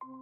Good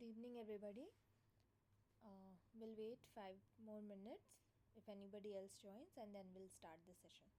evening, everybody. We'll wait 5 more minutes if anybody else joins, and then we'll start the session.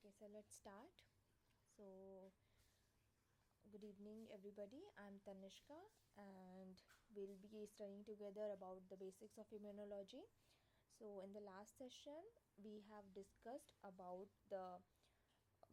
Okay, so let's start. So, good evening, everybody. I'm Tanishka, and we'll be studying together about the basics of immunology. So, in the last session, we have discussed about the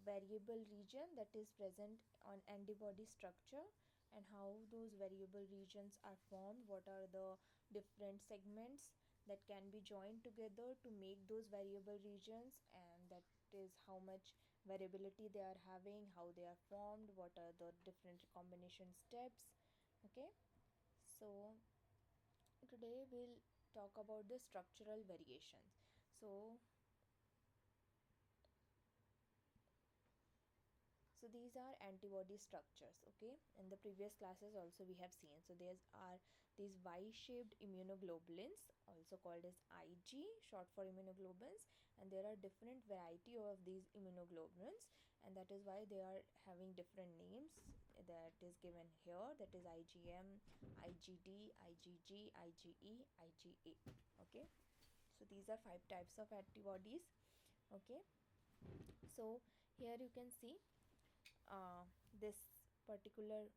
variable region that is present on antibody structure and how those variable regions are formed, what are the different segments that can be joined together to make those variable regions, and that is how much variability they are having, how they are formed, what are the different combination steps. Okay, so today we'll talk about the structural variations. So these are antibody structures. Okay, in the previous classes also we have seen, so there are these Y-shaped immunoglobulins, also called as Ig, short for immunoglobulins, and there are different variety of these immunoglobulins, and that is why they are having different names that is given here, that is IgM, IgD, IgG, IgE, IgA. Okay, so these are 5 types of antibodies. Okay, so here you can see this particular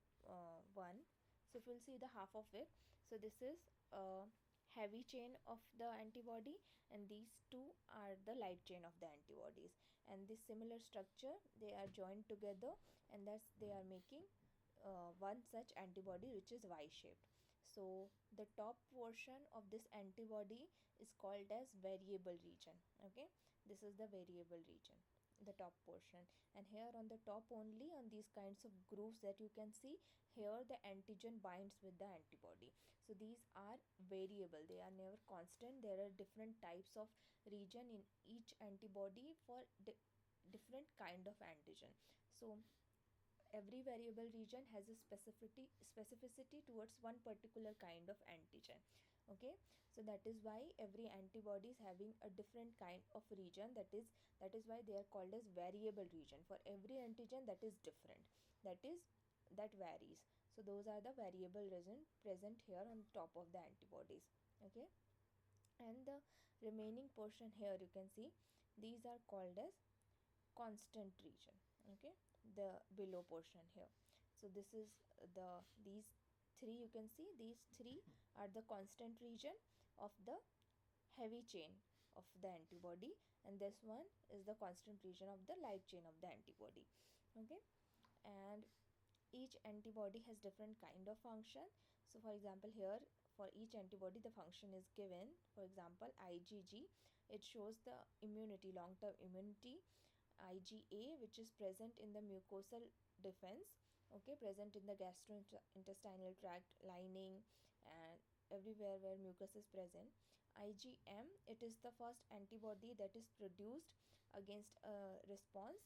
one. So if we'll see the half of it, so this is a heavy chain of the antibody, and these two are the light chain of the antibodies, and this similar structure they are joined together, and thus they are making one such antibody which is Y shaped. So the top portion of this antibody is called as variable region. Okay, this is the variable region, the top portion, and here on the top only, on these kinds of grooves that you can see here, the antigen binds with the antibody. So these are variable, they are never constant. There are different types of region in each antibody for different kind of antigen. So every variable region has a specificity towards one particular kind of antigen. Okay, so that is why every antibody is having a different kind of region, that is why they are called as variable region. For every antigen that is different, that varies. So those are the variable region present here on top of the antibodies. Okay, and the remaining portion here you can see, these are called as constant region. Okay, the below portion here, so this is these three, you can see these three are the constant region of the heavy chain of the antibody, and this one is the constant region of the light chain of the antibody. Okay, and each antibody has different kind of function. So for example, here for each antibody the function is given. For example, IgG, it shows the immunity, long term immunity. IgA, which is present in the mucosal defense, okay, present in the gastrointestinal tract lining and everywhere where mucus is present. IgM, it is the first antibody that is produced against a response,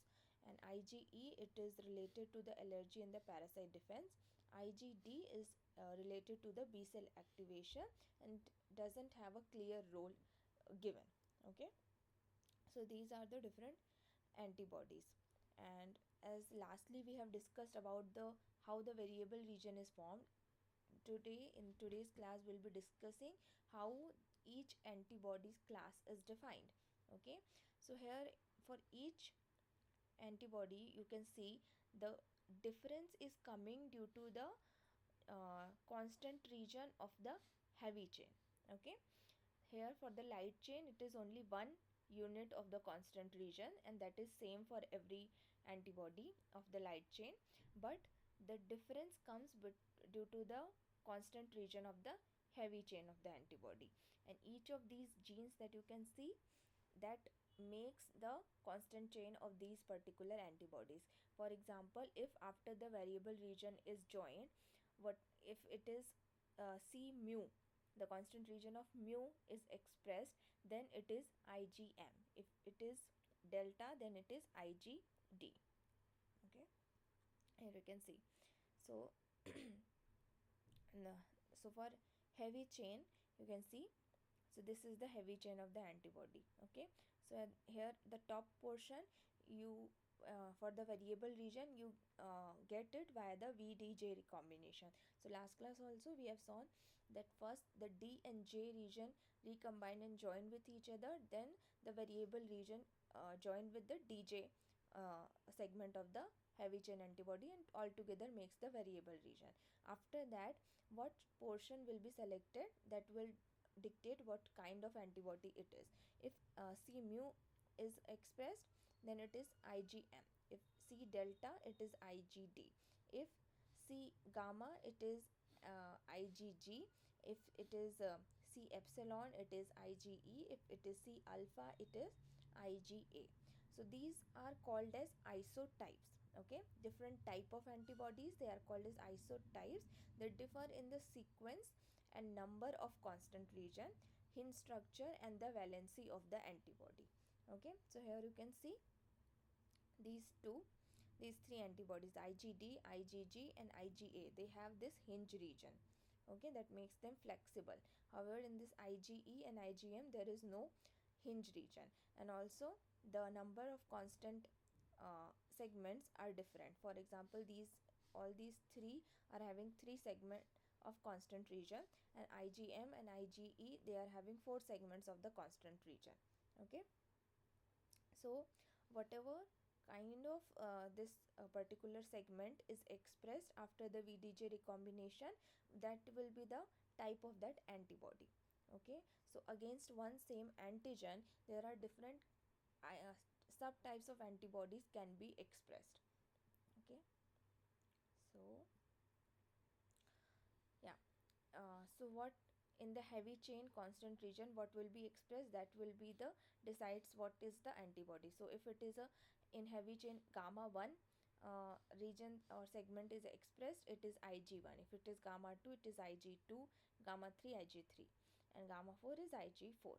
and IgE, it is related to the allergy and the parasite defense. IgD is related to the B cell activation and doesn't have a clear role given. Okay, so these are the different antibodies. And as lastly we have discussed about the how the variable region is formed, today in today's class we'll be discussing how each antibody's class is defined. Okay, so here for each antibody you can see the difference is coming due to the constant region of the heavy chain. Okay, here for the light chain it is only one unit of the constant region, and that is same for every antibody of the light chain, but the difference comes due to the constant region of the heavy chain of the antibody, and each of these genes that you can see, that makes the constant chain of these particular antibodies. For example, if after the variable region is joined, what if it is C mu, the constant region of mu is expressed, then it is IgM. If it is delta, then it is IgD. Okay, here you can see. So so for heavy chain you can see, so this is the heavy chain of the antibody. Okay, so here the top portion, you for the variable region you get it via the VDJ recombination. So last class also we have shown that first the D and J region recombine and join with each other, then the variable region join with the DJ segment of the heavy chain antibody and altogether makes the variable region. After that, what portion will be selected, that will dictate what kind of antibody it is. If C mu is expressed, then it is IgM. If C delta, it is IgD. If C gamma, it is IgG. If it is C epsilon, it is IgE. If it is C alpha, it is IgA. So these are called as isotypes. Okay, different type of antibodies, they are called as isotypes. They differ in the sequence and number of constant region, hinge structure, and the valency of the antibody. Okay, so here you can see these three antibodies, IgD, IgG, and IgA. They have this hinge region. Okay, that makes them flexible. However, in this IgE and IgM, there is no hinge region, and also the number of constant segments are different. For example, all these three are having 3 segment of constant region, and IgM and IgE, they are having 4 segments of the constant region. Okay, so whatever kind of this particular segment is expressed after the VDJ recombination, that will be the type of that antibody. Okay, so against one same antigen, there are different subtypes of antibodies can be expressed. Okay, so yeah, so what in the heavy chain constant region, what will be expressed, that will be the decides what is the antibody. So if it is a in heavy chain gamma 1 region or segment is expressed, it is Ig1. If it is gamma 2, it is Ig2, gamma 3 Ig3, and gamma 4 is Ig4.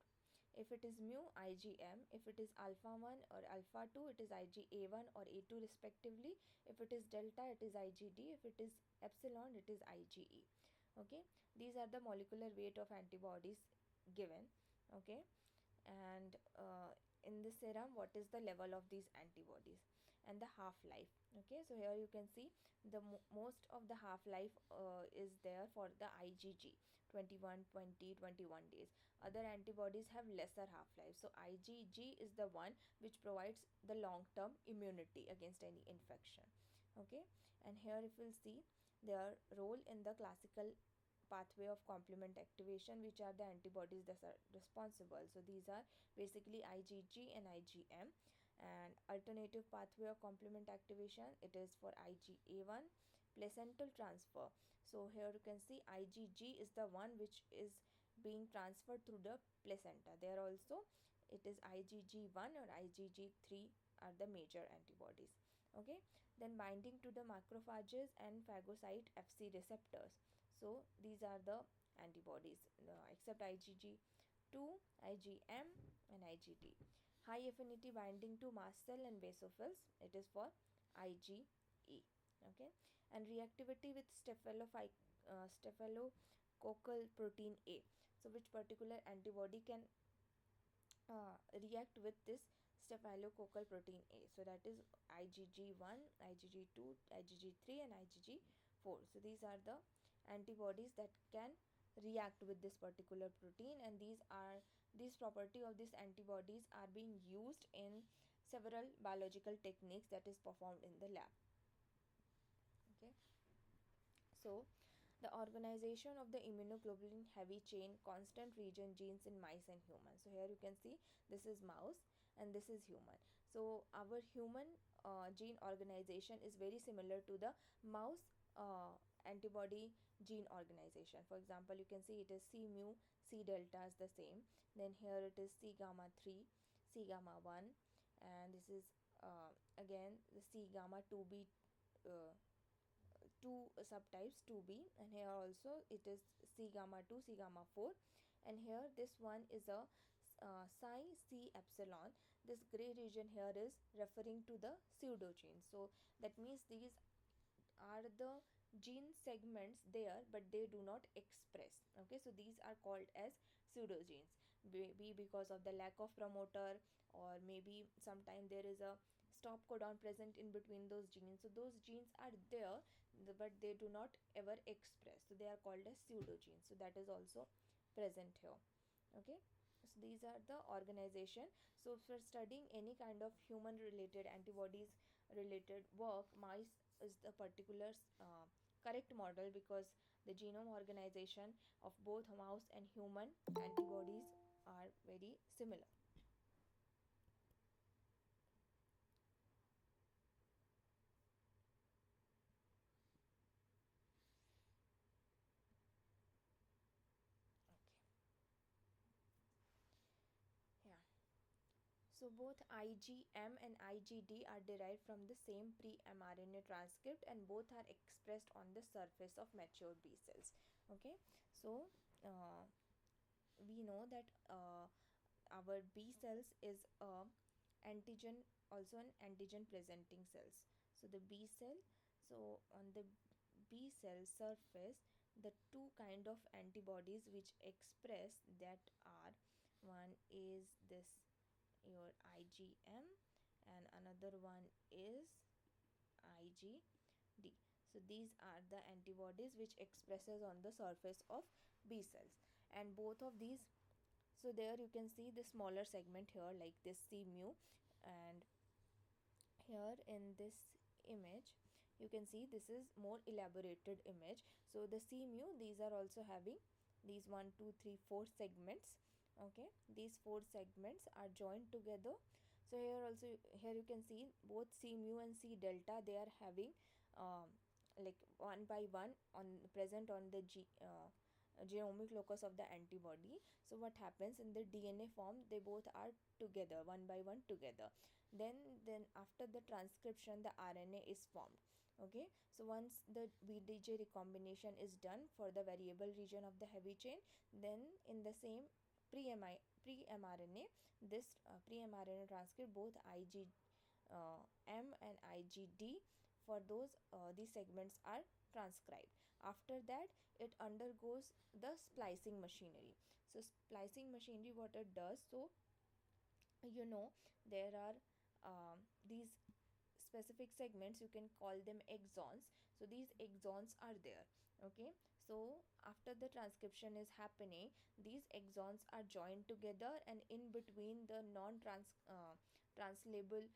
If it is mu, IgM. If it is alpha 1 or alpha 2, it is IgA1 or A2 respectively. If it is delta, it is IgD. If it is epsilon, it is IgE. Okay, these are the molecular weight of antibodies given. Okay, and in the serum, what is the level of these antibodies and the half life. Okay, so here you can see the most of the half life is there for the IgG, 21, 20, 21 days. Other antibodies have lesser half life. So IgG is the one which provides the long term immunity against any infection. Okay, and here if we'll see their role in the classical pathway of complement activation, which are the antibodies that are responsible. So these are basically IgG and IgM. And alternative pathway of complement activation, it is for IgA1. Placental transfer, so here you can see IgG is the one which is being transferred through the placenta. There also it is IgG1 or IgG3 are the major antibodies. Okay, then binding to the macrophages and phagocyte Fc receptors. So these are the antibodies except IgG2, IgM, and IgD. High affinity binding to mast cell and basophils, it is for IgE. Okay, and reactivity with staphylococcal protein A. So which particular antibody can react with this staphylococcal protein A? So that is IgG1, IgG2, IgG3, and IgG4. So these are the antibodies that can react with this particular protein, and these property of these antibodies are being used in several biological techniques that is performed in the lab. Okay, so the organization of the immunoglobulin heavy chain constant region genes in mice and humans. So here you can see this is mouse and this is human. So our human gene organization is very similar to the mouse antibody gene organization. For example, you can see it is C mu, C delta is the same. Then here it is C gamma 3, C gamma 1, and this is again the C gamma 2b two subtypes 2b, and here also it is C gamma 2, C gamma 4, and here this one is a psi C epsilon. This gray region here is referring to the pseudogenes. So that means these are the gene segments there, but they do not express. Okay, so these are called as pseudogenes, maybe because of the lack of promoter, or maybe sometime there is a stop codon present in between those genes. So those genes are there, but they do not ever express, so they are called as pseudogenes. So that is also present here. Okay, so So these are the organization. So for studying any kind of human related antibodies related work, mice is the particular correct model, because the genome organization of both mouse and human antibodies are very similar. Okay. Yeah. So both IgM and IgD are derived from the same pre-mRNA transcript, and both are expressed on the surface of mature B cells. Okay, so uh, we know that our B cells is a antigen, also an antigen presenting cells. So the B cell, so on the B cell surface, the two kind of antibodies which express that are, one is this your IgM and another one is IgD. So these are the antibodies which expresses on the surface of B cells, and both of these, so there you can see the smaller segment here like this C mu, and here in this image you can see this is more elaborated image. So the C mu, these are also having these 1 2 3 4 segments. Okay, these 4 segments are joined together. So here also, here you can see both C mu and C delta, they are having um, like one by one on present on the genomic locus of the antibody. So what happens in the DNA form, they both are together one by one together. Then after the transcription, the RNA is formed. Okay, so once the VDJ recombination is done for the variable region of the heavy chain, then in the same pre-mRNA, this pre-mRNA transcript, both IgM and IgD, for those these segments are transcribed. After that, it undergoes the splicing machinery. So splicing machinery, what it does, so you know there are these specific segments, you can call them exons. So these exons are there. Okay, so after the transcription is happening, these exons are joined together, and in between the non translable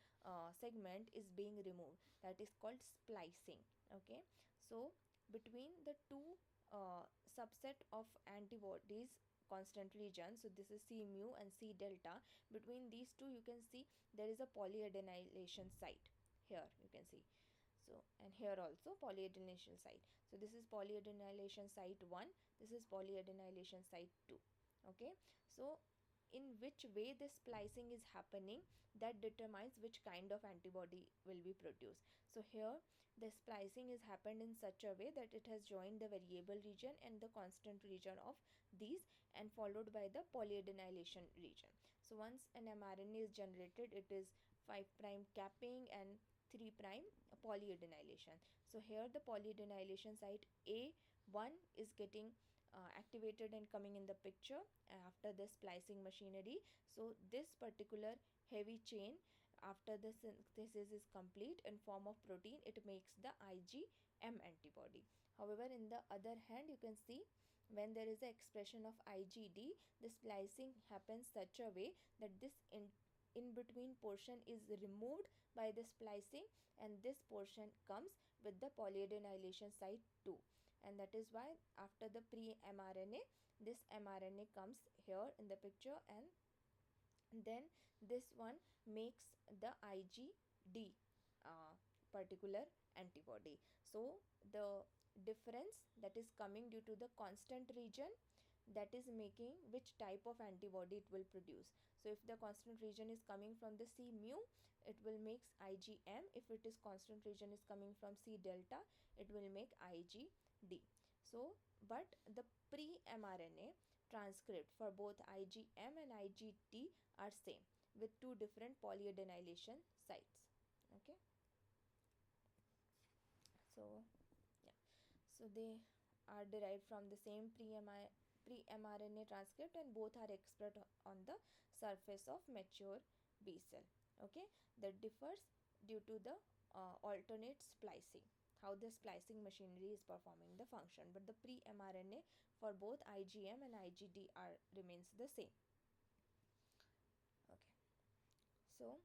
segment is being removed, that is called splicing. Okay, so between the two subset of antibodies constant region, so this is C mu and C delta, between these two you can see there is a polyadenylation site. Here you can see, so and here also polyadenylation site. So this is polyadenylation site 1, this is polyadenylation site 2. Okay, so in which way this splicing is happening, that determines which kind of antibody will be produced. So here the splicing is happened in such a way that it has joined the variable region and the constant region of these, and followed by the polyadenylation region. So once an mRNA is generated, it is 5 prime capping and 3 prime polyadenylation. So here the polyadenylation site A1 is getting activated and coming in the picture after the splicing machinery. So this particular heavy chain, after the synthesis is complete in form of protein, it makes the IgM antibody. However, in the other hand, you can see when there is the expression of IgD, the splicing happens such a way that this in between portion is removed by the splicing, and this portion comes with the polyadenylation site 2, and that is why after the pre mRNA, this mRNA comes here in the picture, and then this one makes the IgD particular antibody. So the difference that is coming due to the constant region, that is making which type of antibody it will produce. So if the constant region is coming from the C mu, it will make IgM. If it is constant region is coming from C delta, it will make IgD. So but the pre mRNA transcript for both IgM and IgD are same, with two different polyadenylation sites. Okay, so yeah, so they are derived from the same pre-mRNA transcript, and both are expressed on the surface of mature B cell. Okay, that differs due to the alternate splicing, how the splicing machinery is performing the function, but the pre-mRNA for both IgM and IgD are remains the same. So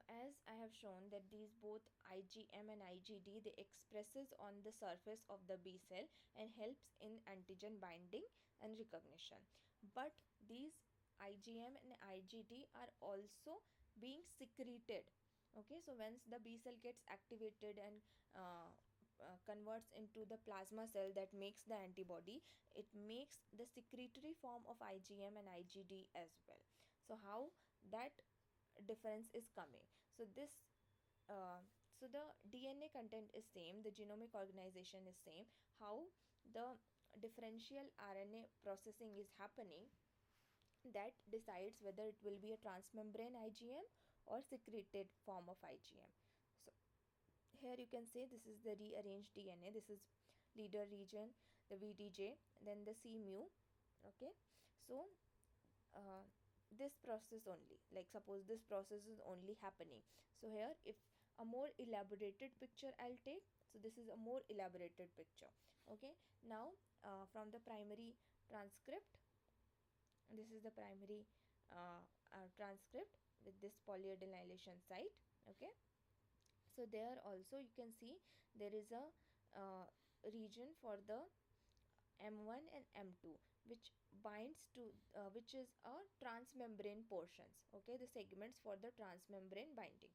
as I have shown that these both IgM and IgD, they expresses on the surface of the B cell and helps in antigen binding and recognition. But these IgM and IgD are also being secreted. Okay, so once the B cell gets activated and converts into the plasma cell that makes the antibody, it makes the secretory form of IgM and IgD as well. So how that difference is coming? So this uh, so the DNA content is same, the genomic organization is same. How the differential RNA processing is happening, that decides whether it will be a transmembrane IgM or secreted form of IgM. So here you can say this is the rearranged DNA. This is leader region, the VDJ, then the C mu. Okay, so uh, this process only, like suppose this process is only happening. So here if a more elaborated picture I'll take, so this is a more elaborated picture. Okay, now from the primary transcript, this is the primary transcript with this polyadenylation site. Okay, so there also you can see there is a uh, region for the M1 and M2 which binds to which is a transmembrane portions. Okay, the segments for the transmembrane binding.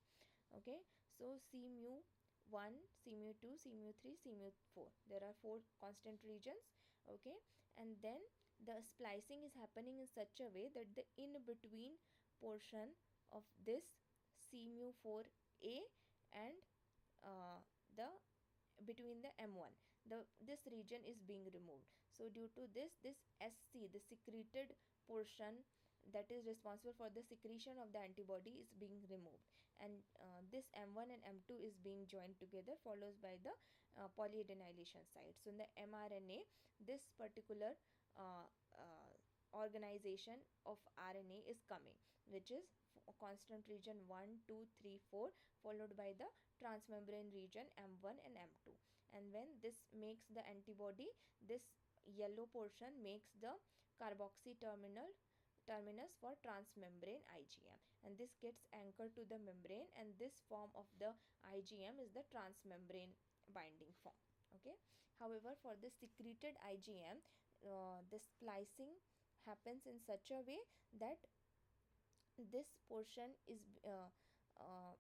Okay, so C mu 1, C mu 2, C mu 3, C mu 4, there are four constant regions. Okay, and then the splicing is happening in such a way that the in between portion of this C mu 4a and the between the M1, the this region is being removed. So due to this SC, the secreted portion that is responsible for the secretion of the antibody, is being removed, and this M1 and M2 is being joined together, followed by the polyadenylation site. So in the mRNA, this particular uh, uh, organization of RNA is coming, which is constant region 1, 2, 3, 4, followed by the transmembrane region M1 and M2. And when this makes the antibody, this yellow portion makes the carboxy terminus for transmembrane IgM, and this gets anchored to the membrane, and this form of the IgM is the transmembrane binding form. Okay, however for the secreted IgM, the splicing happens in such a way that this portion is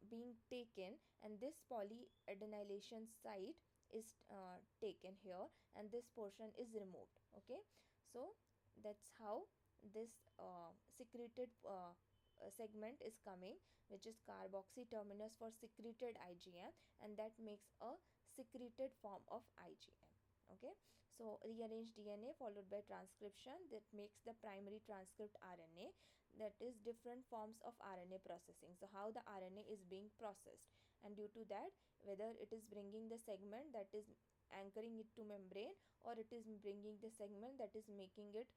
being taken, and this polyadenylation site is taken here, and this portion is removed. Okay, so that's how this secreted segment is coming, which is carboxy terminus for secreted IgM, and that makes a secreted form of IgM. Okay, so rearranged DNA followed by transcription, that makes the primary transcript RNA, that is different forms of RNA processing. So how the RNA is being processed, and due to that whether it is bringing the segment that is anchoring it to membrane, or it is bringing the segment that is making it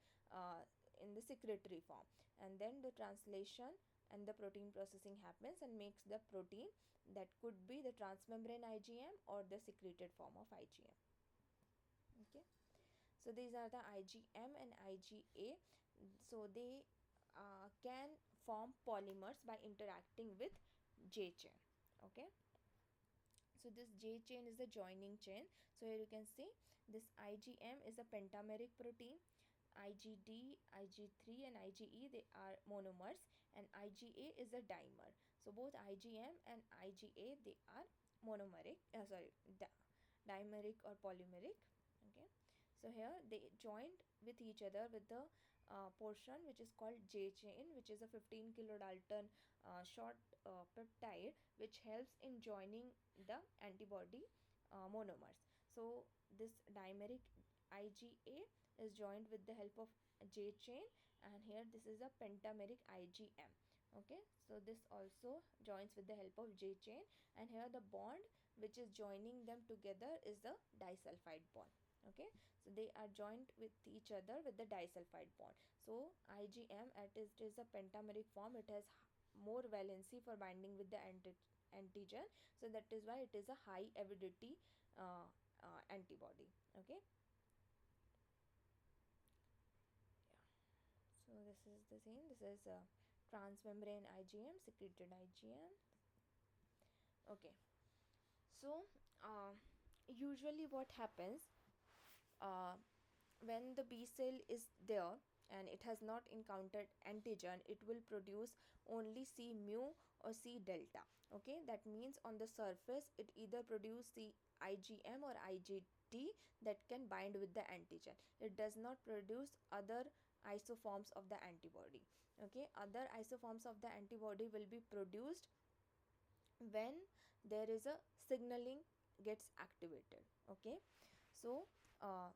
in the secretory form, and then the translation and the protein processing happens and makes the protein that could be the transmembrane IgM or the secreted form of IgM. Okay, so these are the IgM and IgA. So they can form polymers by interacting with J chain. Okay, so this J chain is the joining chain. So here you can see this IgM is a pentameric protein, IgD, Ig3 and IgE, they are monomers, and IgA is a dimer. So both IgM and IgA, they are monomeric, dimeric or polymeric. Okay, so here they joined with each other with the portion which is called J chain, which is a 15 kilodalton short peptide, which helps in joining the antibody monomers. So this dimeric IgA is joined with the help of J chain, and here this is a pentameric IgM. Okay, so this also joins with the help of J chain, and here the bond which is joining them together is the disulfide bond. Okay, so they are joined with each other with the disulfide bond. So IgM, it is a pentameric form, it has more valency for binding with the antigen, so that is why it is a high avidity antibody. Okay, yeah, so this is the same, this is transmembrane IgM, secreted IgM. Okay, so usually what happens, uh, when the B cell is there and it has not encountered antigen, it will produce only C mu or C delta. Okay, that means on the surface it either produce the IgM or IgD that can bind with the antigen. It does not produce other isoforms of the antibody. Okay, other isoforms of the antibody will be produced when there is a signaling gets activated. Okay, so uh,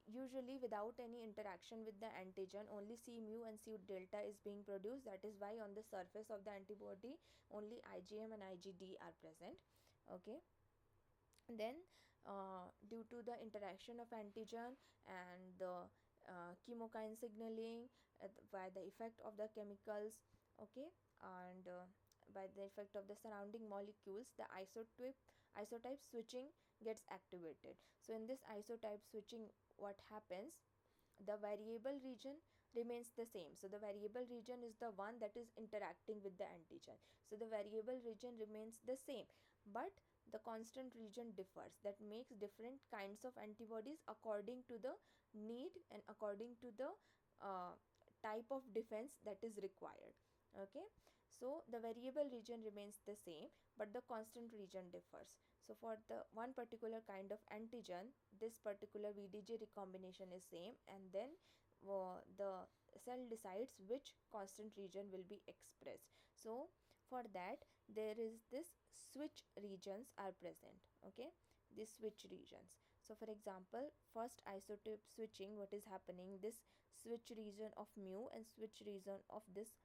usually without any interaction with the antigen, only C mu and C delta is being produced. That is why on the surface of the antibody only IgM and IgD are present. Okay, then due to the interaction of antigen and the chemokine signaling, by the effect of the chemicals, okay, and by the effect of the surrounding molecules, the isotype switching gets activated. So in this isotype switching, what happens, the variable region remains the same. So the variable region is the one that is interacting with the antigen. So the variable region remains the same, but the constant region differs. That makes different kinds of antibodies according to the need and according to the uh, type of defense that is required. Okay, so the variable region remains the same, but the constant region differs. So for the one particular kind of antigen, this particular VDJ recombination is same, and then the cell decides which constant region will be expressed. So for that, there is this switch regions are present. Okay, these switch regions. So for example, first isotope switching, what is happening, this switch region of mu and switch region of this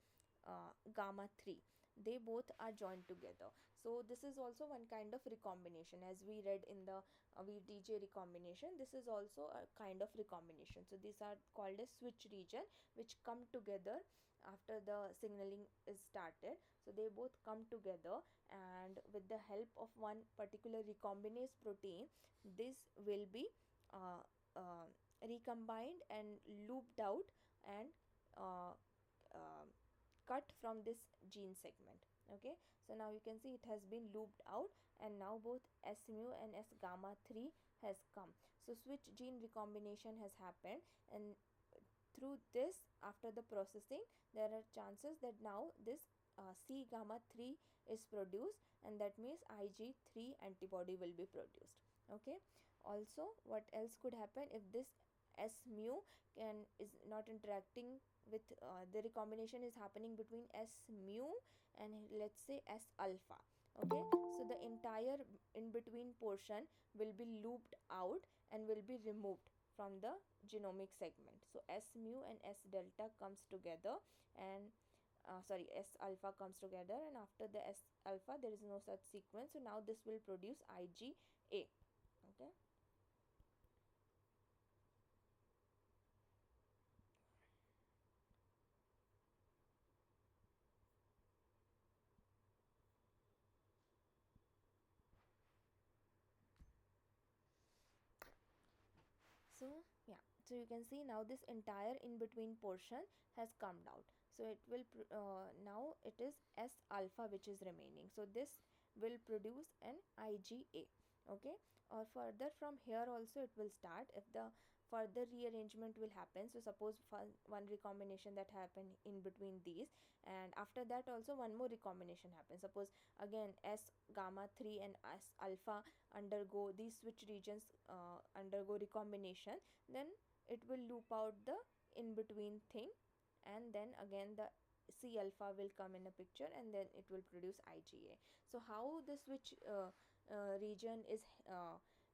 gamma 3, they both are joined together. So this is also one kind of recombination, as we read in the VDJ recombination. This is also a kind of recombination. So these are called as switch region, which come together after the signaling is started. So they both come together, and with the help of one particular recombinase protein, this will be uh, uh, recombined and looped out and uh, uh, cut from this gene segment. Okay, so now you can see it has been looped out, and now both S mu and S gamma 3 has come. So switch gene recombination has happened, and through this, after the processing, there are chances that now this C gamma 3 is produced, and that means Ig3 antibody will be produced. Okay, also what else could happen if this S mu can is not interacting with the recombination is happening between S mu and let's say S alpha. Okay, so the entire in between portion will be looped out and will be removed from the genomic segment. So S mu and S delta comes together, and S alpha comes together, and after the S alpha there is no such sequence. So now this will produce IgA. Okay, so yeah, so you can see now this entire in between portion has come out. So it will now it is S alpha which is remaining. So this will produce an IgA. Okay, or further from here also it will start if the further rearrangement will happen. So suppose one recombination that happened in between these, and after that also one more recombination happens. Suppose again S gamma 3 and S alpha undergo these switch regions undergo recombination, then it will loop out the in between thing, and then again the C alpha will come in a picture, and then it will produce IgA. So how the switch region is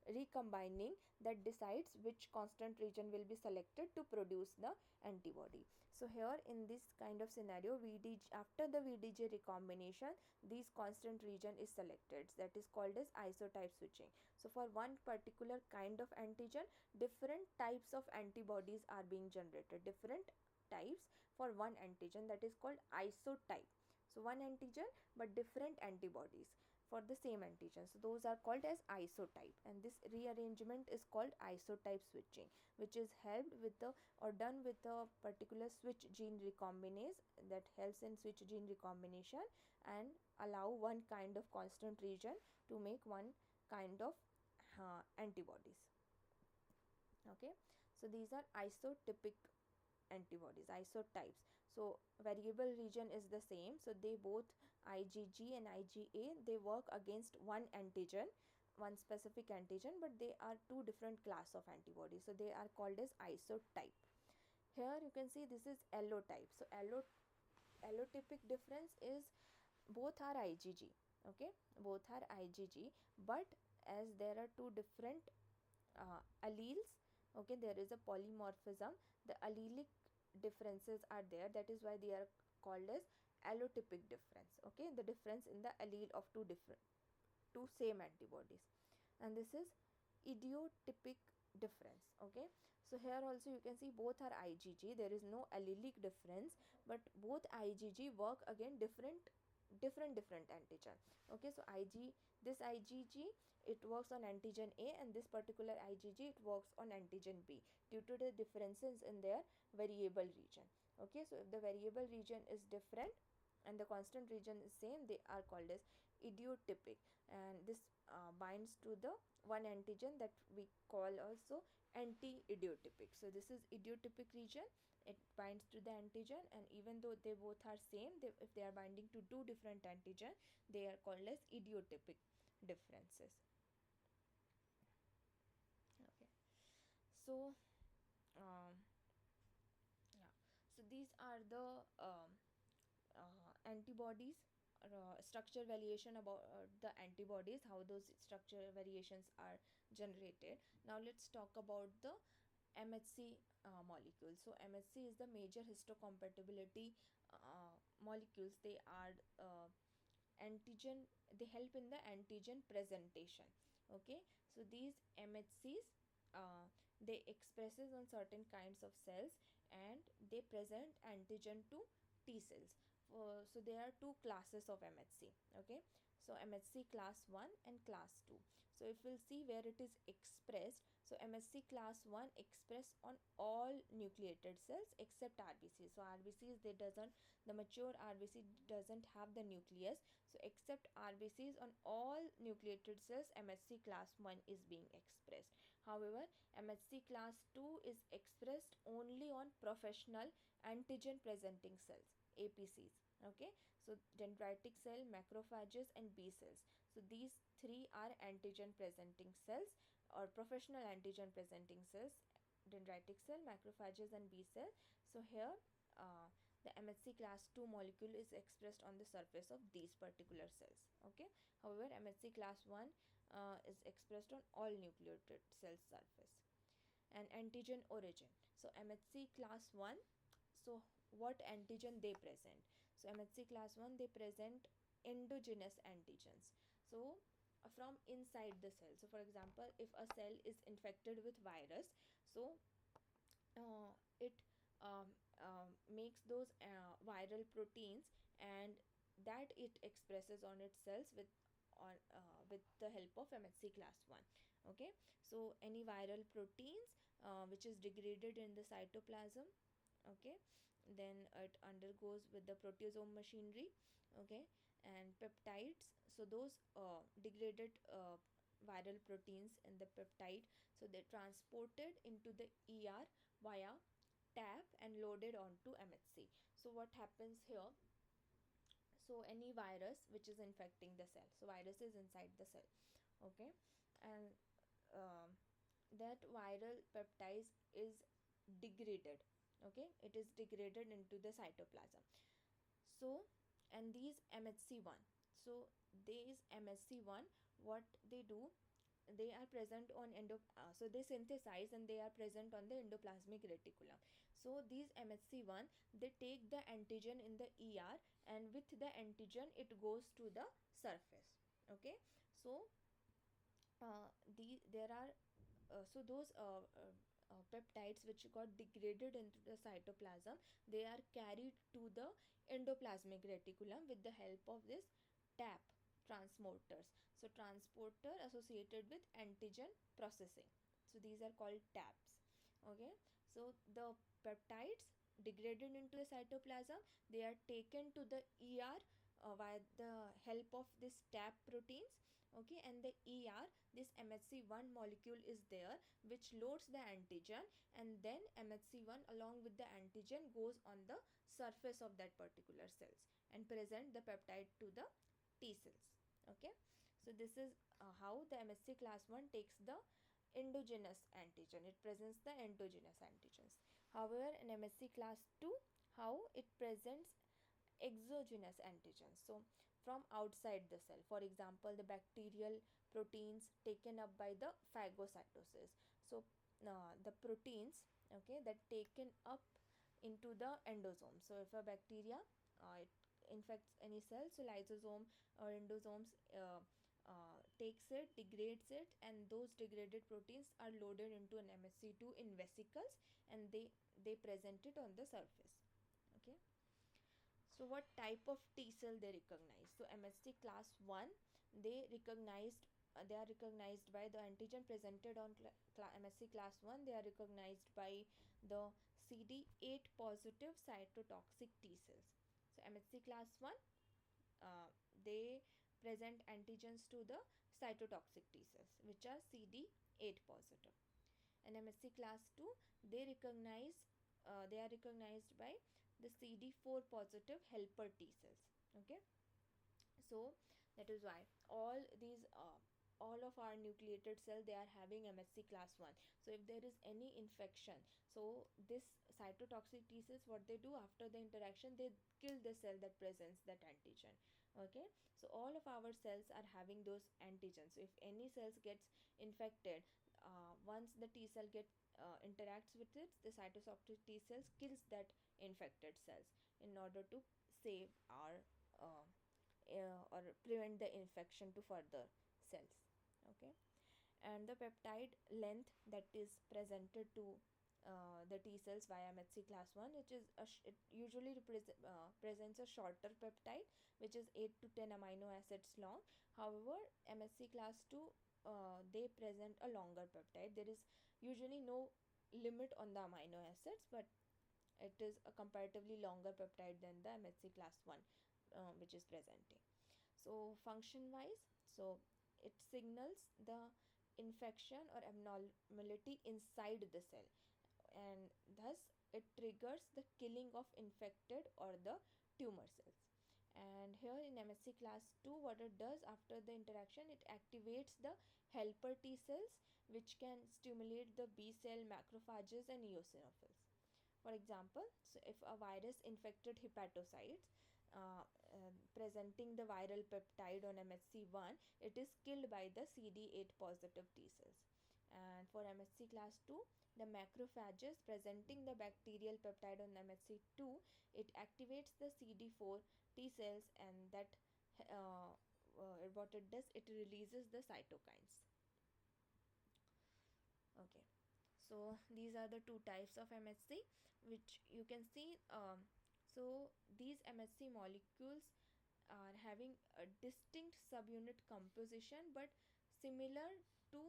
recombining, that decides which constant region will be selected to produce the antibody. So here in this kind of scenario, after the VDJ recombination, this constant region is selected, that is called as isotype switching. So for one particular kind of antigen, different types of antibodies are being generated, different types for one antigen, that is called isotype. So one antigen but different antibodies. for the same antigen. So those are called as isotype, and this rearrangement is called isotype switching, which is helped with the or done with a particular switch gene recombinase that helps in switch gene recombination and allow one kind of constant region to make one kind of antibodies. Okay, so these are isotypic antibodies, isotypes. So variable region is the same, so they both IgG and IgA, they work against one antigen, one specific antigen, but they are two different class of antibodies, so they are called as isotype. Here you can see this is allotype. So allotypic difference is both are IgG, okay, both are IgG, but as there are two different alleles, okay, there is a polymorphism, the allelic differences are there, that is why they are called as allotypic difference, okay, the difference in the allele of two same antibodies. And this is idiotypic difference, okay. So here also you can see both are IgG, there is no allelic difference, but both IgG work again different antigen, okay. So this IgG, it works on antigen A, and this particular IgG, it works on antigen B due to the differences in their variable region, okay. So if the variable region is different and the constant region is same, they are called as idiotypic, and this binds to the one antigen that we call also anti-idiotypic. So this is idiotypic region, it binds to the antigen, and even though they both are same, if they are binding to two different antigen, they are called as idiotypic differences. Okay, so yeah, so these are the antibodies, structure variation about the antibodies, how those structure variations are generated. Now let's talk about the MHC molecule. So MHC is the major histocompatibility molecules. They are antigen, they help in the antigen presentation, okay. So these MHCs, they expresses on certain kinds of cells and they present antigen to T cells. So there are two classes of MHC, okay. So MHC class 1 and class 2. So if we'll see where it is expressed, so MHC class 1 expressed on all nucleated cells except RBC. So RBCs, they doesn't, the mature RBC doesn't have the nucleus. So except RBCs, on all nucleated cells, MHC class 1 is being expressed. However, MHC class 2 is expressed only on professional antigen presenting cells, APCs, okay. So dendritic cell, macrophages and B cells. So these three are antigen presenting cells or professional antigen presenting cells, dendritic cell, macrophages and B cell. So here the MHC class 2 molecule is expressed on the surface of these particular cells, okay. However, MHC class 1 is expressed on all nucleated cell surface. And antigen origin. So MHC class 1, so what antigen they present? So MHC class 1, they present endogenous antigens, so from inside the cell. So for example, if a cell is infected with virus, so it makes those viral proteins, and that it expresses on its cells with the help of MHC class 1, okay. So any viral proteins which is degraded in the cytoplasm, okay, then it undergoes with the proteasome machinery, okay, and peptides. So those degraded viral proteins in the peptide, so they're transported into the ER via tap and loaded onto MHC. So what happens here, so any virus which is infecting the cell, so virus is inside the cell, okay, and um, that viral peptide is degraded, okay, it is degraded into the cytoplasm. So and these MHC1, so these MHC1, what they do, they are present on so they synthesize and they are present on the endoplasmic reticulum. So these MHC1, they take the antigen in the ER, and with the antigen it goes to the surface, okay. So there are so those peptides which got degraded into the cytoplasm, they are carried to the endoplasmic reticulum with the help of this tap transporters. So transporter associated with antigen processing. So these are called TAPs. Okay, so the peptides degraded into the cytoplasm, they are taken to the ER via the help of this TAP proteins. Okay, and the ER, this MHC1 molecule is there which loads the antigen, and then MHC1 along with the antigen goes on the surface of that particular cells and present the peptide to the T cells. Okay, so this is how the MHC class 1 takes the endogenous antigen, it presents the endogenous antigens. However, in MHC class 2, how it presents exogenous antigens, so from outside the cell. For example, the bacterial proteins taken up by the phagocytosis. So the proteins, okay, that taken up into the endosome. So if a bacteria it infects any cell, so lysosome or endosomes takes it, degrades it, and those degraded proteins are loaded into an MSC2 in vesicles, and they present it on the surface. Okay, so what type of T cell they recognize? So MHC class 1, they are recognized by the antigen presented on MHC class 1, they are recognized by the CD8 positive cytotoxic T cells. So MHC class 1, they present antigens to the cytotoxic T cells which are CD8 positive. And MSC class 2, they are recognized by the CD4 positive helper T cells. Okay, so that is why all of our nucleated cell, they are having MHC class 1. So if there is any infection, so this cytotoxic T cells, what they do after the interaction, they kill the cell that presents that antigen. Okay, so all of our cells are having those antigens. So if any cells gets infected, once the T cell interacts with it, the cytotoxic T cells kills that infected cells in order to save our or prevent the infection to further cells. Okay, and the peptide length that is presented to the T cells via MHC class 1, it usually presents a shorter peptide which is 8 to 10 amino acids long. However, MHC class 2, they present a longer peptide. There is usually no limit on the amino acids, but it is a comparatively longer peptide than the MHC class 1 which is presenting. So function wise, so it signals the infection or abnormality inside the cell, and thus it triggers the killing of infected or the tumor cells. And here in MSC class 2, what it does after the interaction, it activates the helper T cells which can stimulate the B cell, macrophages and eosinophils. For example, so if a virus infected hepatocytes presenting the viral peptide on MHC1, it is killed by the CD8 positive T cells. And for MHC class 2, the macrophages presenting the bacterial peptide on MHC2, it activates the CD4 T cells, and that what it does, it releases the cytokines. Okay, so these are the two types of MHC which you can see. So these MHC molecules are having a distinct subunit composition but similar to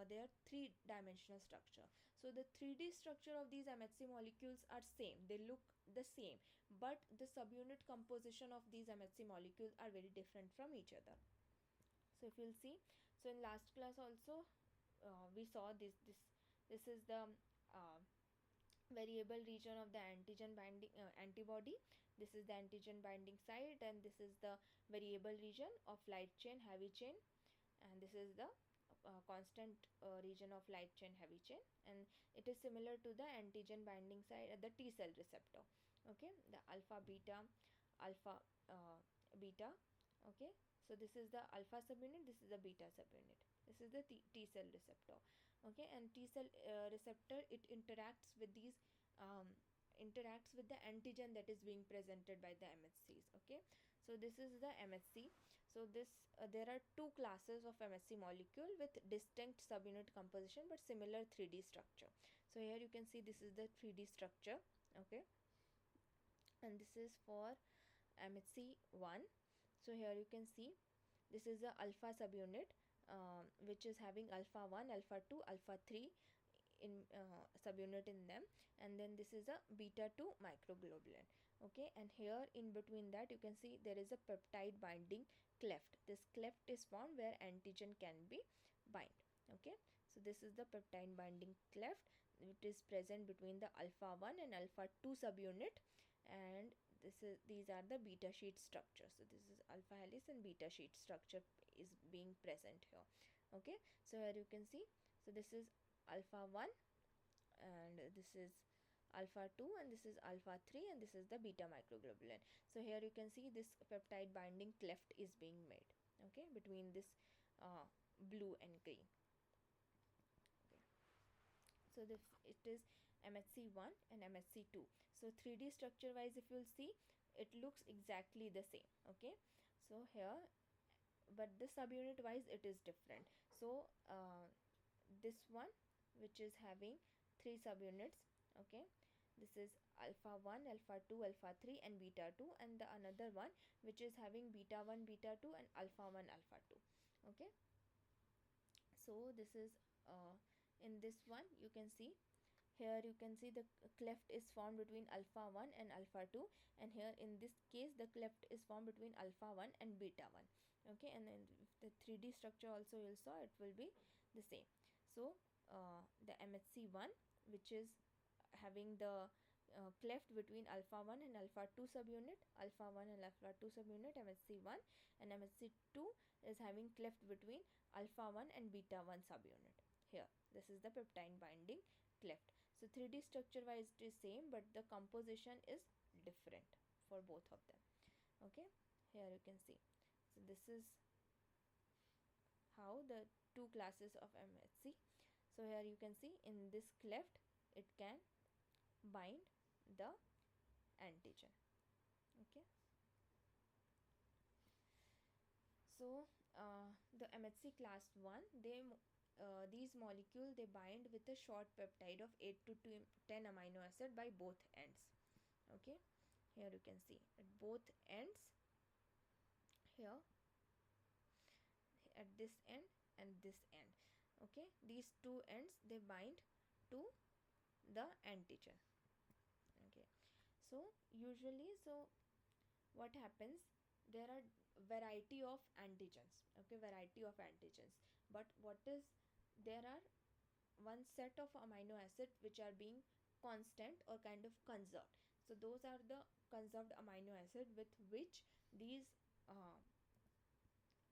their three-dimensional structure. So the 3D structure of these MHC molecules are same, they look the same, but the subunit composition of these MHC molecules are very different from each other. So if you'll see, so in last class also we saw this is the uh, variable region of the antigen binding antibody. This is the antigen binding site, and this is the variable region of light chain, heavy chain, and this is the constant region of light chain, heavy chain, and it is similar to the antigen binding site at the T cell receptor. Okay, the alpha beta. Okay, so this is the alpha subunit, this is the beta subunit, this is the T cell receptor. Okay, and T cell receptor, it interacts with the antigen that is being presented by the MHCs. Okay, so this is the MHC. So this there are two classes of MHC molecule with distinct subunit composition but similar 3D structure. So here you can see this is the 3D structure. Okay, and this is for MHC1. So here you can see this is the alpha subunit, which is having alpha 1, alpha 2, alpha 3 in subunit in them, and then this is a beta 2 microglobulin. Okay, and here in between that you can see there is a peptide binding cleft. This cleft is formed where antigen can be bind. Okay, so this is the peptide binding cleft. It is present between the alpha 1 and alpha 2 subunit, and these are the beta sheet structure. So this is alpha helix and beta sheet structure is being present here. Okay, so here you can see, so this is alpha 1 and this is alpha 2 and this is alpha 3 and this is the beta microglobulin. So here you can see this peptide binding cleft is being made, okay, between this blue and green. Okay. So it is MHC1 and MHC2. So 3D structure wise, if you'll see, it looks exactly the same. Okay, so here, but the subunit wise it is different. So this one, which is having 3 subunits, okay, this is alpha 1, alpha 2, alpha 3 and beta 2, and the another one which is having beta 1, beta 2 and alpha 1, alpha 2. Okay, so this is in this one you can see, here you can see the cleft is formed between alpha 1 and alpha 2, and here in this case the cleft is formed between alpha 1 and beta 1. Okay, and then the 3D structure also you'll saw it will be the same. So the MHC1, which is having the cleft between alpha 1 and alpha 2 subunit, alpha 1 and alpha 2 subunit, MHC1, and MHC2 is having cleft between alpha 1 and beta 1 subunit. Here this is the peptide binding cleft. So 3D structure wise it is same, but the composition is different for both of them. Okay, here you can see, so this is how the two classes of MHC. So here you can see in this cleft it can bind the antigen. Okay, so the MHC class 1, these molecules they bind with a short peptide of 8 to 10 amino acid by both ends. Okay, here you can see at both ends, here at this end and this end. Okay, these two ends they bind to the antigen. Okay, so usually, so what happens, there are variety of antigens. Okay, variety of antigens, but what is, there are one set of amino acid which are being constant or kind of conserved. So those are the conserved amino acid with which these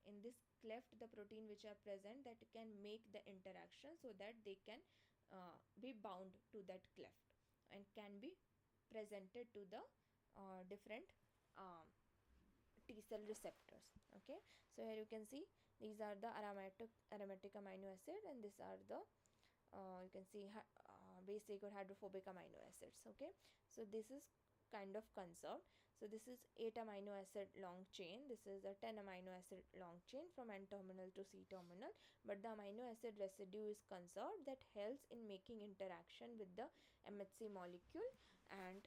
in this cleft the protein which are present that can make the interaction so that they can be bound to that cleft and can be presented to the different T cell receptors. Okay, so here you can see these are the aromatic amino acid, and these are the you can see basic or hydrophobic amino acids. Okay, so this is kind of conserved. So this is 8 amino acid long chain, this is a 10 amino acid long chain from N terminal to C terminal, but the amino acid residue is conserved that helps in making interaction with the MHC molecule, and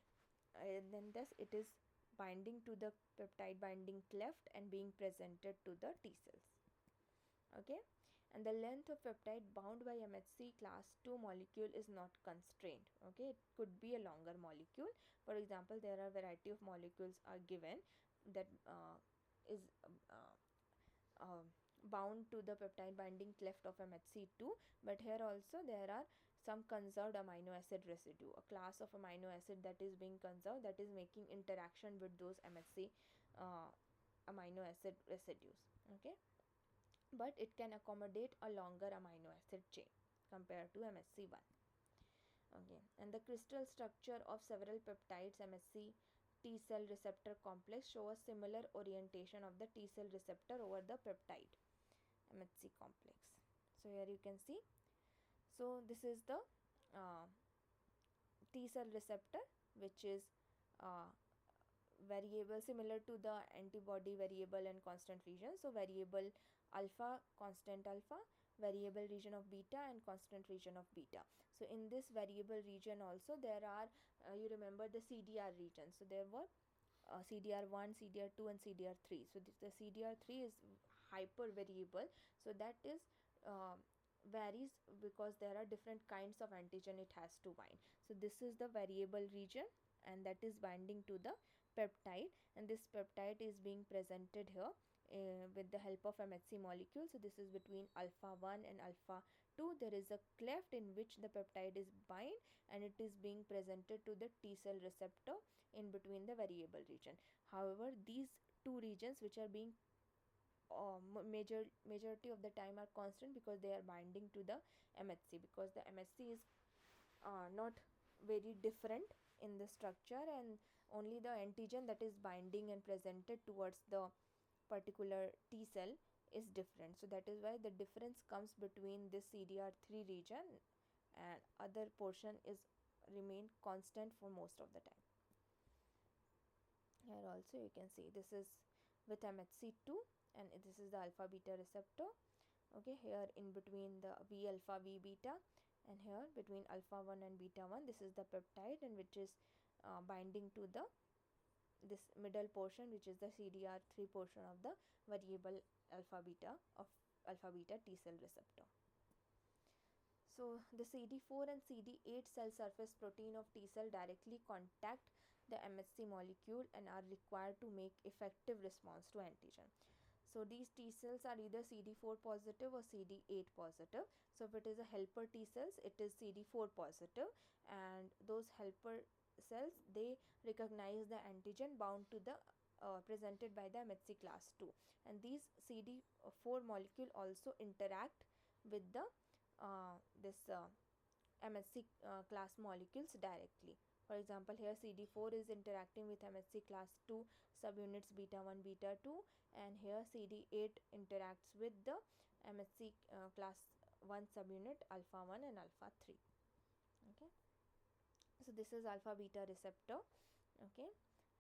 then thus it is binding to the peptide binding cleft and being presented to the T cells. Okay, and the length of peptide bound by MHC class 2 molecule is not constrained. Okay, it could be a longer molecule. For example, there are variety of molecules are given that is bound to the peptide binding cleft of MHC2, but here also there are some conserved amino acid residue, a class of amino acid that is being conserved, that is making interaction with those MHC amino acid residues. Okay, but it can accommodate a longer amino acid chain compared to MHC1. Okay, and the crystal structure of several peptides MHC T cell receptor complex show a similar orientation of the T cell receptor over the peptide MHC complex. So here you can see, so this is the T cell receptor which is variable, similar to the antibody variable and constant region. So variable alpha, constant alpha, variable region of beta and constant region of beta. So in this variable region also there are you remember the CDR region. So there were CDR1, CDR2 and CDR3. So the CDR3 is hyper variable, so that is varies because there are different kinds of antigen it has to bind. So this is the variable region, and that is binding to the peptide, and this peptide is being presented here with the help of MHC molecule. So this is between alpha 1 and alpha 2. There is a cleft in which the peptide is bind, and it is being presented to the T cell receptor in between the variable region. However, these two regions which are being majority of the time are constant because they are binding to the MHC, because the MHC is not very different in the structure, and only the antigen that is binding and presented towards the particular T cell is different. So that is why the difference comes between this CDR3 region, and other portion is remain constant for most of the time. Here also you can see this is with MHC2, and this is the alpha beta receptor. Okay, here in between the V alpha V beta, and here between alpha 1 and beta 1, this is the peptide, and which is binding to the this middle portion, which is the CDR3 portion of the variable alpha beta T cell receptor. So the CD4 and CD8 cell surface protein of T cell directly contact the MHC molecule and are required to make effective response to antigen. So these T cells are either CD4 positive or CD8 positive. So if it is a helper T cells, it is CD4 positive, and those helper cells, they recognize the antigen bound to the presented by the MHC class 2, and these CD4 molecule also interact with the MHC class molecules directly. For example, here CD4 is interacting with MHC class 2 subunits beta 1 beta 2, and here CD8 interacts with the MHC class 1 subunit alpha 1 and alpha 3. Okay, so this is alpha beta receptor. Okay,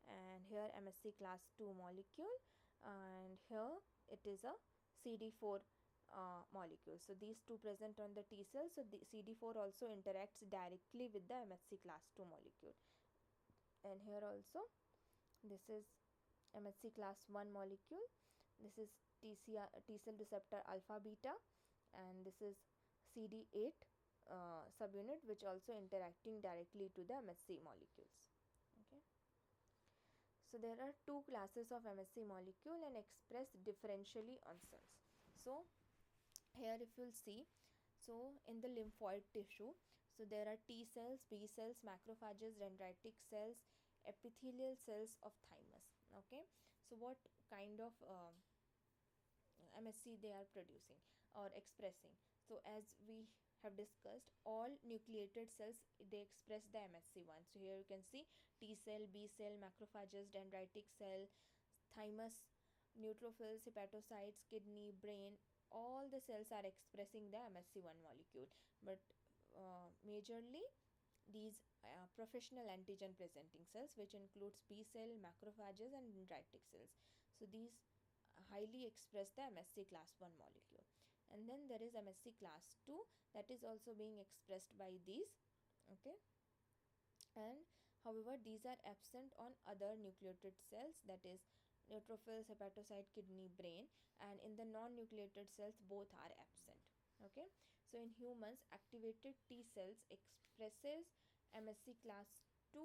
and here MHC class 2 molecule, and here it is a CD4 molecule. So these two present on the T cell. So the CD4 also interacts directly with the MHC class 2 molecule, and here also this is MHC class 1 molecule. This is T cell receptor alpha beta, and this is CD8 subunit, which also interacting directly to the MHC molecules. Okay. So there are two classes of MHC molecule and expressed differentially on cells. So here if you'll see, so in the lymphoid tissue, so there are T cells, B cells, macrophages, dendritic cells, epithelial cells of thymus. Okay, so what kind of MHC they are producing or expressing? So as we have discussed, all nucleated cells, they express the MHC1. So here you can see T cell, B cell, macrophages, dendritic cell, thymus, neutrophils, hepatocytes, kidney, brain, all the cells are expressing the MHC1 molecule, but majorly these professional antigen presenting cells, which includes B cell, macrophages and dendritic cells. So these highly express the MHC class 1 molecule. And then there is MHC class 2 that is also being expressed by these. Okay, and however these are absent on other nucleated cells, that is neutrophils, hepatocyte, kidney, brain, and in the non-nucleated cells both are absent. Okay, so in humans, activated T cells expresses MHC class 2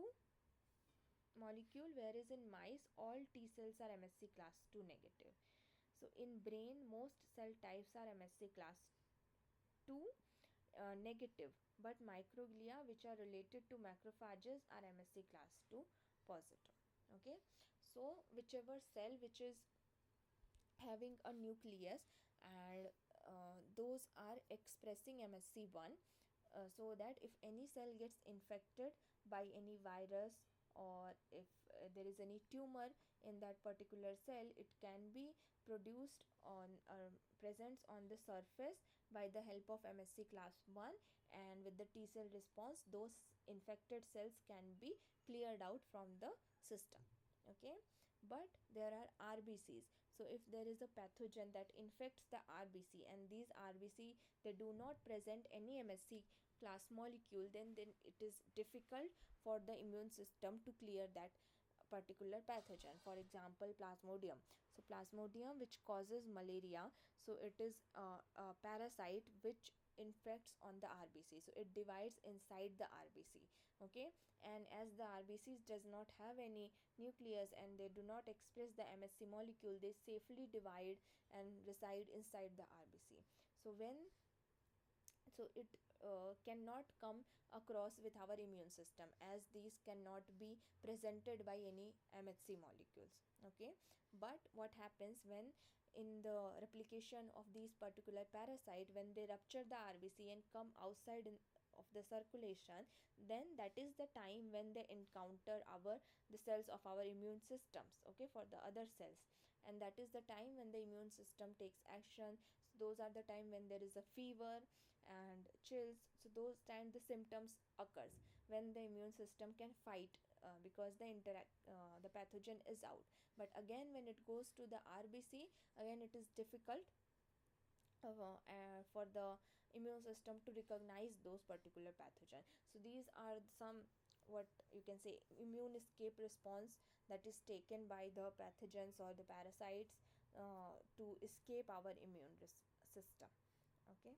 molecule, whereas in mice all T cells are MHC class 2 negative. So in brain, most cell types are MHC class 2 negative, but microglia, which are related to macrophages, are MHC class 2 positive. Okay, so whichever cell which is having a nucleus, and those are expressing MHC1, so that if any cell gets infected by any virus, or if there is any tumor in that particular cell, it can be produced on presents on the surface by the help of MHC class 1, and with the T cell response, those infected cells can be cleared out from the system. Okay, but there are RBCs. So if there is a pathogen that infects the RBC, and these RBC, they do not present any MHC class molecule, then it is difficult for the immune system to clear that particular pathogen. For example, plasmodium. So plasmodium, which causes malaria, so it is a parasite which infects on the RBC, so it divides inside the RBC. Okay, and as the RBCs does not have any nucleus and they do not express the MHC molecule, they safely divide and reside inside the RBC. So it cannot come across with our immune system, as these cannot be presented by any MHC molecules. Okay, but what happens when in the replication of these particular parasite, when they rupture the RBC and come outside of the circulation, then that is the time when they encounter the cells of our immune systems, okay, for the other cells, and that is the time when the immune system takes action. So those are the time when there is a fever and chills, so those time the symptoms occurs when the immune system can fight, because the pathogen is out. But again, when it goes to the RBC, again it is difficult for the immune system to recognize those particular pathogen. So these are some, what you can say, immune escape response that is taken by the pathogens or the parasites to escape our system. Okay,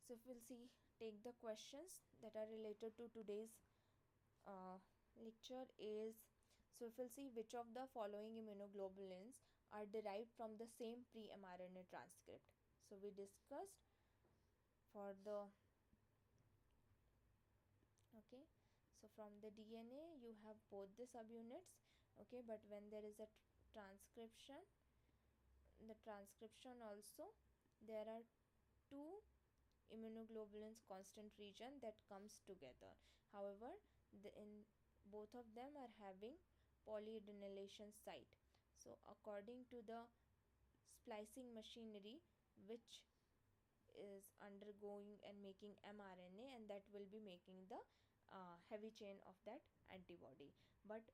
so if we'll see, take the questions that are related to today's uh, lecture is, so if we'll see, which of the following immunoglobulins are derived from the same pre-mRNA transcript. So we discussed for the, okay, so from the DNA you have both the subunits, okay, but when there is a transcription, the transcription also, there are two immunoglobulins constant region that comes together. However, in both of them are having polyadenylation site. So according to the splicing machinery which is undergoing and making mRNA, and that will be making the heavy chain of that antibody. But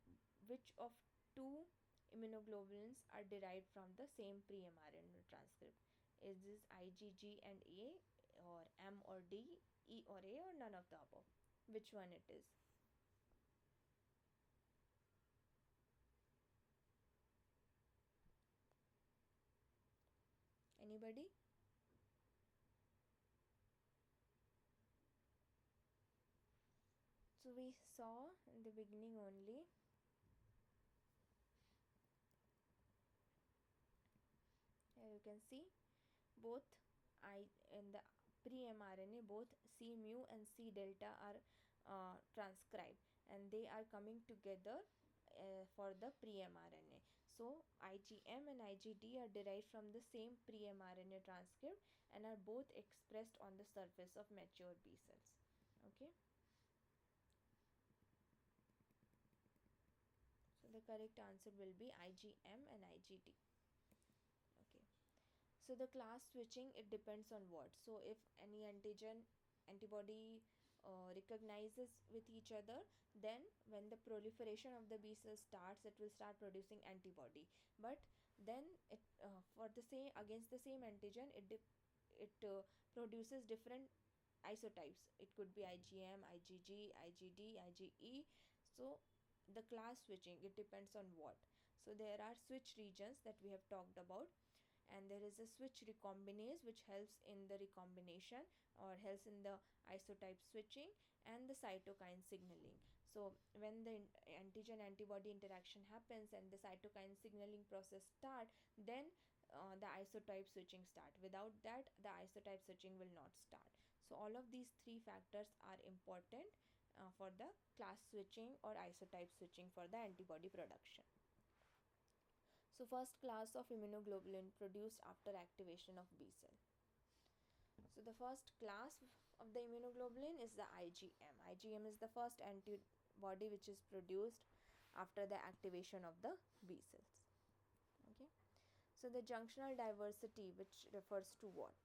which of two immunoglobulins are derived from the same pre-mRNA transcript? Is this IgG and A, or M or D, E or A, or none of the above? Which one it is? Anybody? So we saw in the beginning only, here you can see both I in the pre-mRNA, both C mu and C delta are transcribed, and they are coming together for the pre-mRNA. So IgM and IgD are derived from the same pre-mRNA transcript and are both expressed on the surface of mature B cells. Okay. So the correct answer will be IgM and IgD. Okay. So the class switching, it depends on what. So if any antibody recognizes with each other, then when the proliferation of the B cell starts, it will start producing antibody. But then it for the same, against the same antigen, it produces different isotypes. It could be IgM, IgG, IgD, IgE. So the class switching, it depends on what. So there are switch regions that we have talked about, and there is a switch recombinase which helps in the recombination or helps in the isotype switching and the cytokine signaling. So when the antigen antibody interaction happens and the cytokine signaling process start, then the isotype switching start. Without that, the isotype switching will not start. So all of these three factors are important for the class switching or isotype switching for the antibody production. So first class of immunoglobulin produced after activation of B cell. So the first class of the immunoglobulin is the IgM. IgM is the first antibody which is produced after the activation of the B cells. Okay. So the junctional diversity, which refers to what?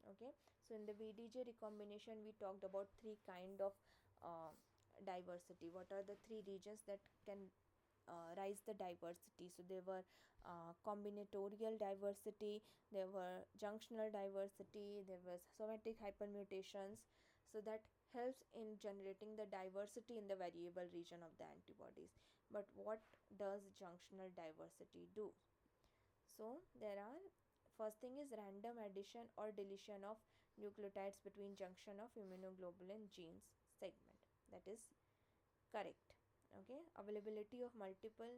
Okay. So in the VDJ recombination, we talked about three kind of uh, diversity. What are the three regions that can rise the diversity? So there were combinatorial diversity, there were junctional diversity, there was somatic hypermutations. So that helps in generating the diversity in the variable region of the antibodies. But what does junctional diversity do? So there are, first thing is random addition or deletion of nucleotides between junction of immunoglobulin genes segment. That is correct. Okay, availability of multiple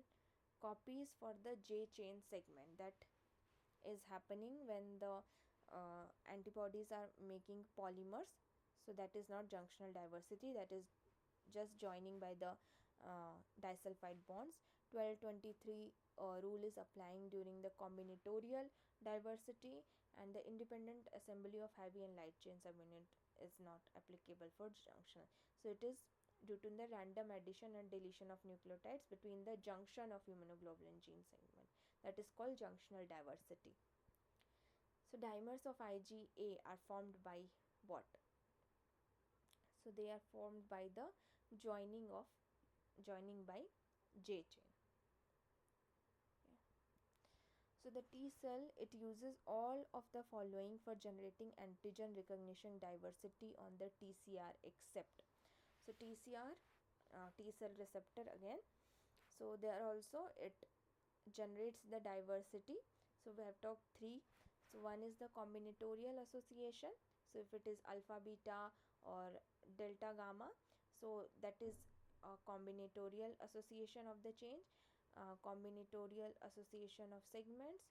copies for the J chain segment, that is happening when the antibodies are making polymers. So that is not junctional diversity, that is just joining by the disulfide bonds. 1223 rule is applying during the combinatorial diversity, and the independent assembly of heavy and light chain subunit is not applicable for junctional. So it is due to the random addition and deletion of nucleotides between the junction of immunoglobulin gene segment, that is called junctional diversity. So dimers of IgA are formed by what? So they are formed by the joining by J chain. Okay. So the T cell, it uses all of the following for generating antigen recognition diversity on the TCR except. So TCR, T cell receptor again. So there also it generates the diversity. So we have talked three. So one is the combinatorial association. So if it is alpha beta or delta gamma, so that is a combinatorial association of the change. Combinatorial association of segments,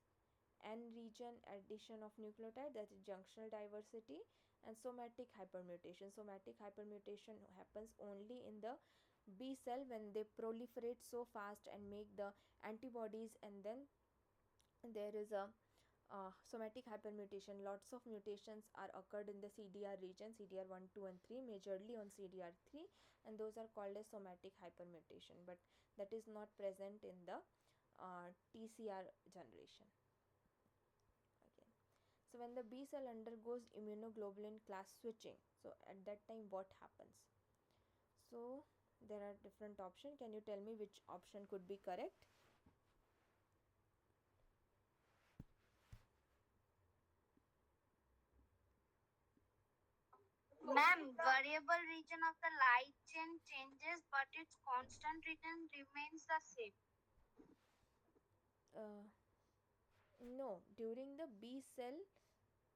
N region addition of nucleotide, that is junctional diversity, and somatic hypermutation. Somatic hypermutation happens only in the B cell when they proliferate so fast and make the antibodies, and then there is a somatic hypermutation. Lots of mutations are occurred in the CDR region, CDR1, 2 and 3, majorly on CDR3, and those are called as somatic hypermutation, but that is not present in the TCR generation. Okay. So when the B cell undergoes immunoglobulin class switching, so at that time what happens? So there are different options. Can you tell me which option could be correct? Ma'am, variable region of the light chain changes, but its constant region remains the same. Uh, no, during the B cell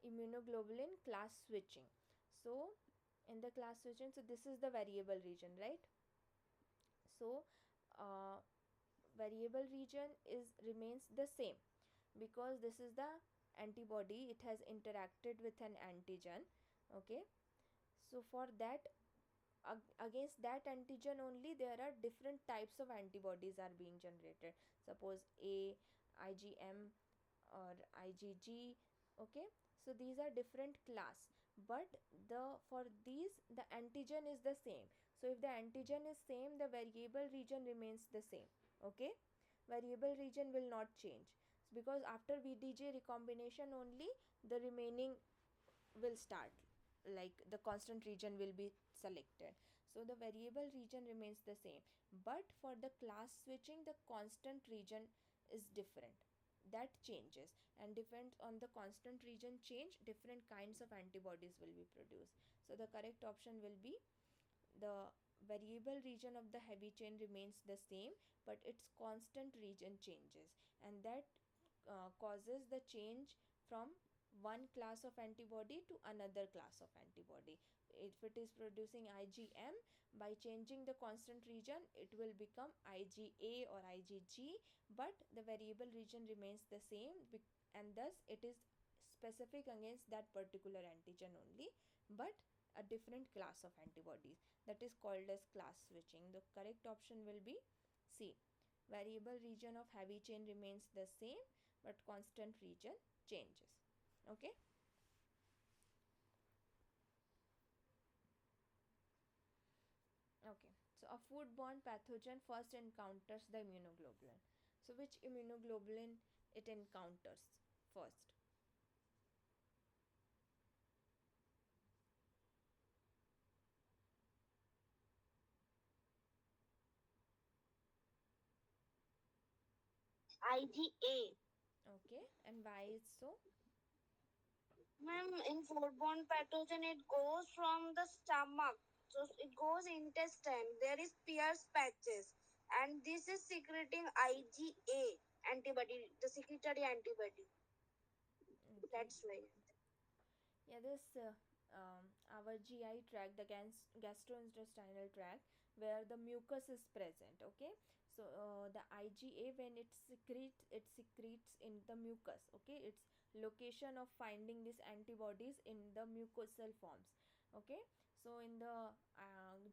immunoglobulin class switching. So in the class switching, so this is the variable region, right? So uh, variable region is remains the same because this is the antibody, it has interacted with an antigen. Okay, so for that, against that antigen only there are different types of antibodies are being generated. Suppose A, IgM or IgG. Okay, so these are different class, but the for these the antigen is the same. So if the antigen is same, the variable region remains the same. Okay, variable region will not change because after VDJ recombination only the remaining will start, like the constant region will be selected. So the variable region remains the same, but for the class switching the constant region is different, that changes, and depends on the constant region change, different kinds of antibodies will be produced. So the correct option will be the variable region of the heavy chain remains the same, but its constant region changes, and that causes the change from one class of antibody to another class of antibody. If it is producing IgM, by changing the constant region it will become IgA or IgG, but the variable region remains the same, and thus it is specific against that particular antigen only, but a different class of antibodies, that is called as class switching. The correct option will be C. Variable region of heavy chain remains the same, but constant region changes. Okay. Okay, so a foodborne pathogen first encounters the immunoglobulin. So which immunoglobulin it encounters first? IgA. Okay, and why is so? Ma'am, in foodborne pathogen, it goes from the stomach. So it goes intestine. There is Pierce patches, and this is secreting IgA antibody, the secretory antibody. Okay. That's why. Yeah, this our GI tract, the gastrointestinal tract, where the mucus is present. Okay, so the IgA, when it secretes in the mucus. Okay, its location of finding these antibodies in the mucosal forms. Okay, so in the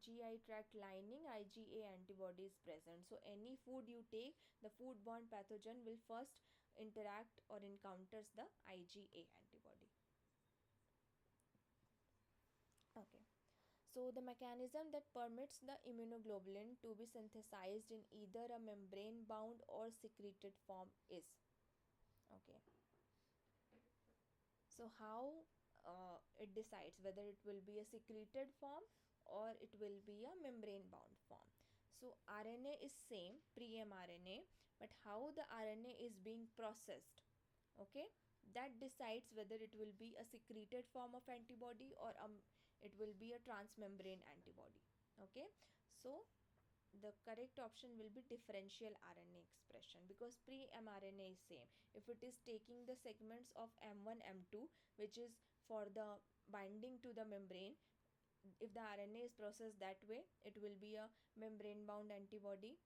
GI tract lining, IgA antibody is present. So any food you take, the foodborne pathogen will first interact or encounters the IgA antibody. Okay. So the mechanism that permits the immunoglobulin to be synthesized in either a membrane bound or secreted form is, okay. So how it decides whether it will be a secreted form or it will be a membrane bound form. So RNA is same, pre-mRNA, but how the RNA is being processed, okay, that decides whether it will be a secreted form of antibody or it will be a transmembrane antibody. Okay, so the correct option will be differential RNA expression, because pre-mRNA is same. If it is taking the segments of M1 M2, which is for the binding to the membrane, if the RNA is processed that way, it will be a membrane bound antibody.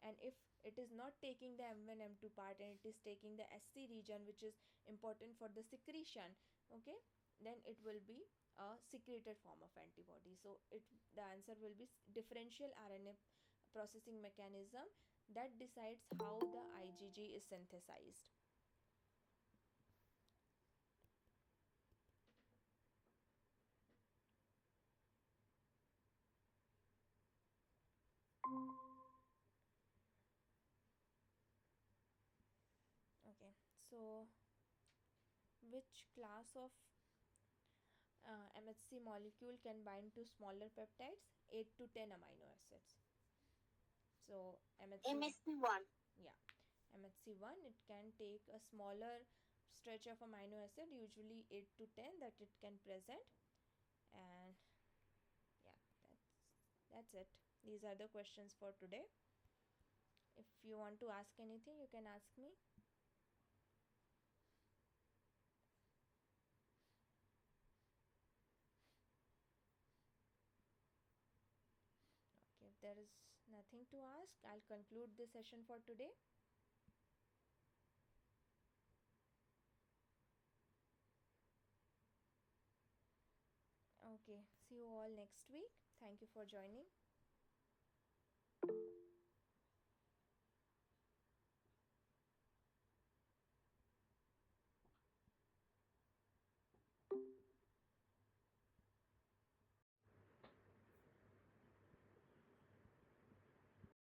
And if it is not taking the M1 M2 part and it is taking the SC region, which is important for the secretion, okay, then it will be a secreted form of antibody. So the answer will be differential RNA processing mechanism that decides how the IgG is synthesized. Okay, so which class of MHC molecule can bind to smaller peptides? 8 to 10 amino acids. So MHC, MSP1. yeah, MHC1, it can take a smaller stretch of amino acid, usually 8 to 10, that it can present. And yeah, that's it. These are the questions for today. If you want to ask anything, you can ask me. Okay, if there is nothing to ask, I'll conclude the session for today. Okay, see you all next week. Thank you for joining.